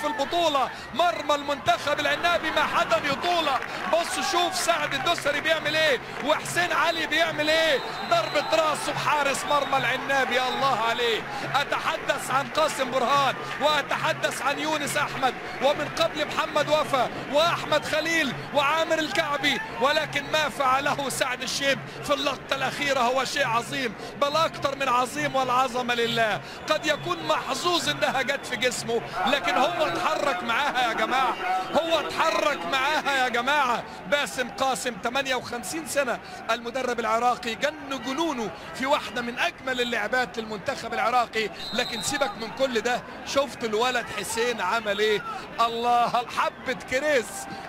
في البطولة. مرمى المنتخب العنابي ما حدا يطوله. بص شوف سعد الدوسري بيعمل ايه وحسين علي بيعمل ايه. ضربة راس حارس مرمى العنابي الله عليه. اتحدث عن قاسم برهان واتحدث عن يونس احمد ومن قبل محمد وفا واحمد خليل وعامر الكعبي، ولكن ما فعله سعد الشيب في اللقطة الأخيرة هو شيء عظيم، بل أكثر من عظيم، والعظمة لله. قد يكون محظوظ إنها جت في جسمه، لكن هو اتحرك معاها يا جماعة، هو اتحرك معاها يا جماعة. باسم قاسم 58 سنة، المدرب العراقي جن جنونه في واحدة من أجمل اللعبات للمنتخب العراقي. لكن سيبك من كل ده، شفت الولد حسين عمل إيه؟ الله، حبة كريز،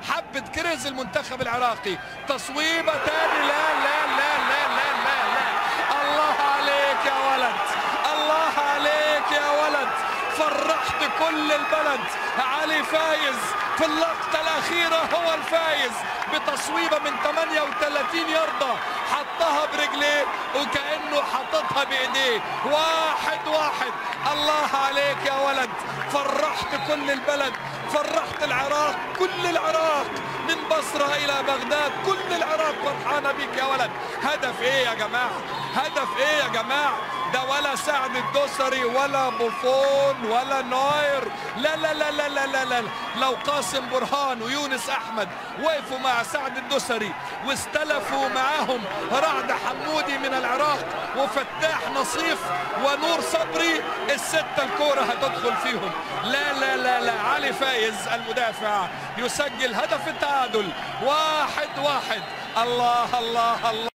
حبة كريز المنتخب العراقي. تصويبة تاني، لا لا لا لا لا لا لا. الله عليك يا ولد، الله عليك يا ولد، فرحت كل البلد. علي فايز في اللقطة الأخيرة هو الفايز بتصويبة من 38 ياردة، حطها برجليه وكأنه حطتها بإيديه. 1-1. الله عليك يا ولد، فرحت كل البلد، فرحت العراق، كل العراق من بصرة إلى بغداد، كل العراق فرحانة بيك يا ولد. هدف إيه يا جماعة؟ هدف إيه يا جماعة؟ ده ولا سعد الدوسري ولا بوفون ولا نوير، لا لا لا لا لا لا لا. لو قاسم برهان ويونس أحمد وقفوا مع سعد الدوسري واستلفوا معاهم رعد حمودي من العراق وفتاح نصيف ونور صبري، الستة الكورة هتدخل فيهم. لا لا لا لا. علي فايز المدافع يسجل هدف التعادل. 1-1. الله الله الله.